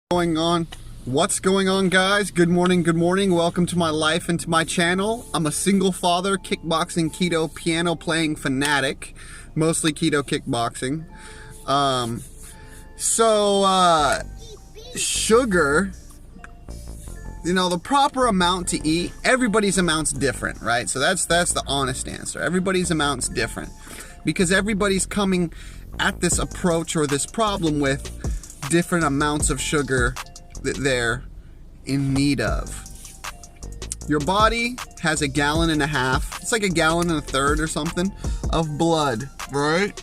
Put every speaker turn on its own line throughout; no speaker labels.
What's going on, guys? Good morning. Welcome to my life and to my channel. I'm a single father, kickboxing, keto, piano playing fanatic, mostly keto kickboxing. Sugar, the proper amount to eat, everybody's amount's different, right? So that's the honest answer. Everybody's amount's different because everybody's coming at this approach or this problem with different amounts of sugar that they're in need of. Your body has 1.5 gallons. It's like 1.3 gallons or something of blood, right?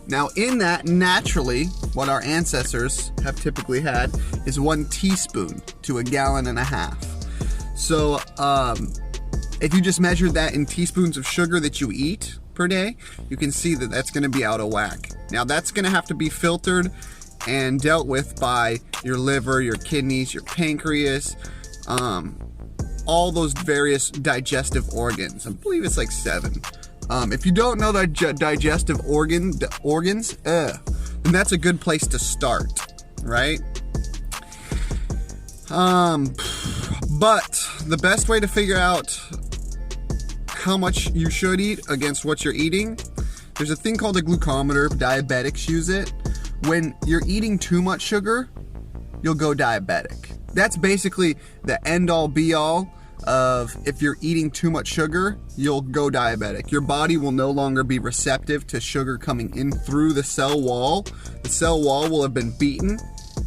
Now in that, naturally, what our ancestors have typically had is 1 teaspoon to 1.5 gallons. So if you just measured that in teaspoons of sugar that you eat per day, you can see that that's going to be out of whack. Now that's going to have to be filtered and dealt with by your liver, your kidneys, your pancreas, all those various digestive organs. I believe it's like 7. If you don't know the digestive organs, then that's a good place to start, right? But the best way to figure out how much you should eat against what you're eating, there's a thing called a glucometer. Diabetics use it. When you're eating too much sugar, you'll go diabetic. That's basically the end-all be-all of if you're eating too much sugar, you'll go diabetic. Your body will no longer be receptive to sugar coming in through the cell wall. The cell wall will have been beaten.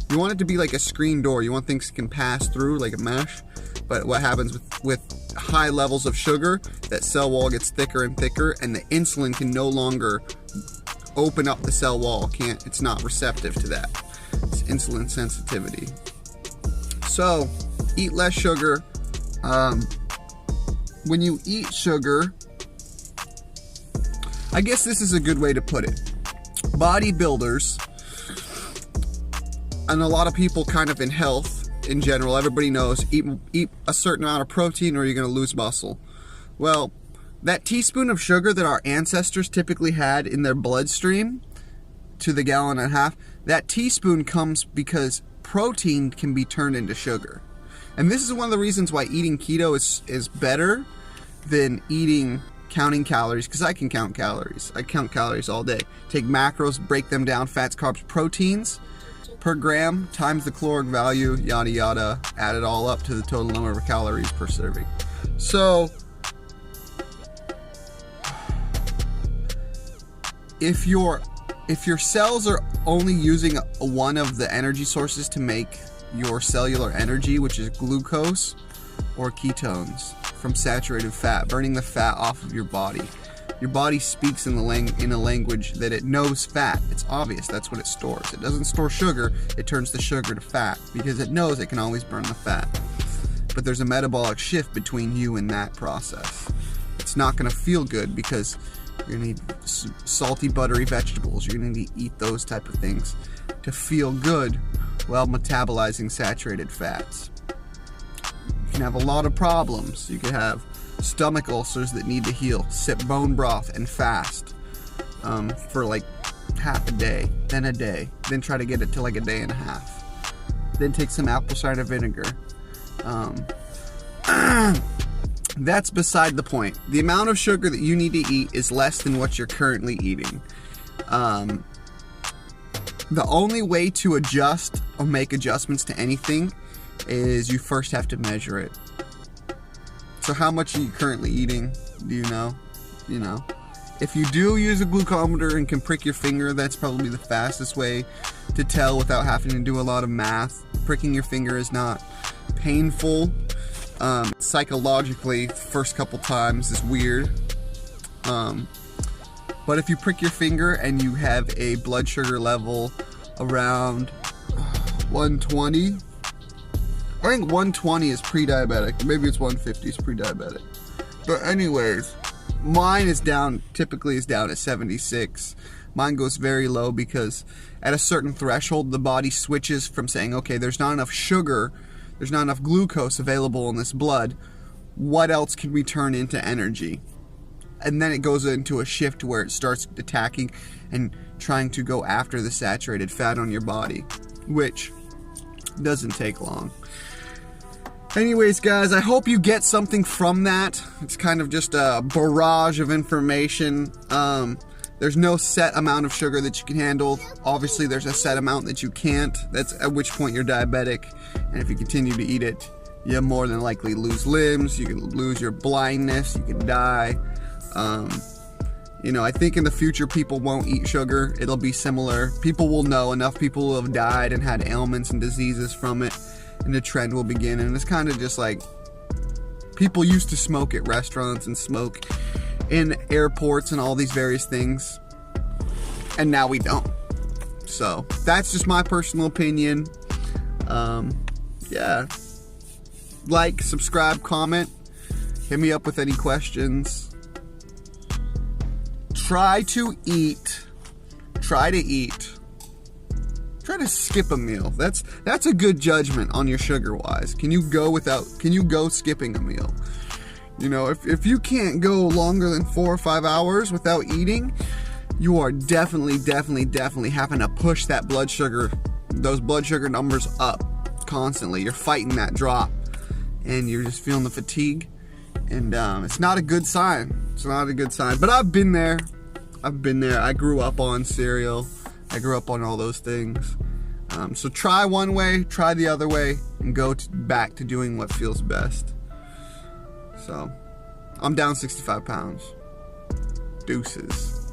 You want it to be like a screen door. You want things that can pass through like a mesh. But what happens with high levels of sugar, that cell wall gets thicker and thicker, and the insulin can no longer open up the cell wall. It's not receptive to that. It's insulin sensitivity. So eat less sugar. When you eat sugar, I guess this is a good way to put it. Bodybuilders and a lot of people kind of in health in general, everybody knows eat a certain amount of protein or you're going to lose muscle. Well, that teaspoon of sugar that our ancestors typically had in their bloodstream to the 1.5 gallons, that teaspoon comes because protein can be turned into sugar. And this is one of the reasons why eating keto is better than counting calories, because I can count calories. I count calories all day. Take macros, break them down, fats, carbs, proteins per gram times the caloric value, yada yada, add it all up to the total number of calories per serving. So if your cells are only using one of the energy sources to make your cellular energy, which is glucose or ketones from saturated fat, burning the fat off of your body speaks in a language that it knows fat. It's obvious. That's what it stores. It doesn't store sugar. It turns the sugar to fat because it knows it can always burn the fat. But there's a metabolic shift between you and that process. It's not going to feel good because you're going to need salty, buttery vegetables. You're going to need to eat those type of things to feel good while metabolizing saturated fats. You can have a lot of problems. You could have stomach ulcers that need to heal. Sip bone broth and fast for like half a day, then a day, then try to get it to like 1.5 days. Then take some apple cider vinegar. That's beside the point. The amount of sugar that you need to eat is less than what you're currently eating. The only way to adjust or make adjustments to anything is you first have to measure it. So how much are you currently eating? Do you know? If you do use a glucometer and can prick your finger, that's probably the fastest way to tell without having to do a lot of math. Pricking your finger is not painful. Psychologically, the first couple times is weird. But if you prick your finger and you have a blood sugar level around 120, I think 120 is pre-diabetic. Maybe it's 150 is pre-diabetic. But anyways, mine is down, typically is down at 76. Mine goes very low because at a certain threshold, the body switches from saying, okay, there's not enough sugar, there's not enough glucose available in this blood. What else can we turn into energy? And then it goes into a shift where it starts attacking and trying to go after the saturated fat on your body, which Doesn't take long. Anyways, guys, I hope you get something from that. It's kind of just a barrage of information. There's no set amount of sugar that you can handle. Obviously, there's a set amount that you can't. That's at which point you're diabetic. And if you continue to eat it, you more than likely lose limbs. You can lose your blindness. You can die. You know, I think in the future, people won't eat sugar. It'll be similar. People will know. Enough people will have died and had ailments and diseases from it. And the trend will begin. And it's kind of just like people used to smoke at restaurants and smoke in airports and all these various things, and now we don't. So that's just my personal opinion. Yeah, like, subscribe, comment, hit me up with any questions. Try to skip a meal. That's a good judgment on your sugar wise. Can you go skipping a meal? You know, if you can't go longer than 4 or 5 hours without eating, you are definitely having to push those blood sugar numbers up constantly. You're fighting that drop, and you're just feeling the fatigue, and it's not a good sign. It's not a good sign. But I've been there. I grew up on cereal. I grew up on all those things. So try one way, try the other way, and go back to doing what feels best. So, I'm down 65 pounds. Deuces.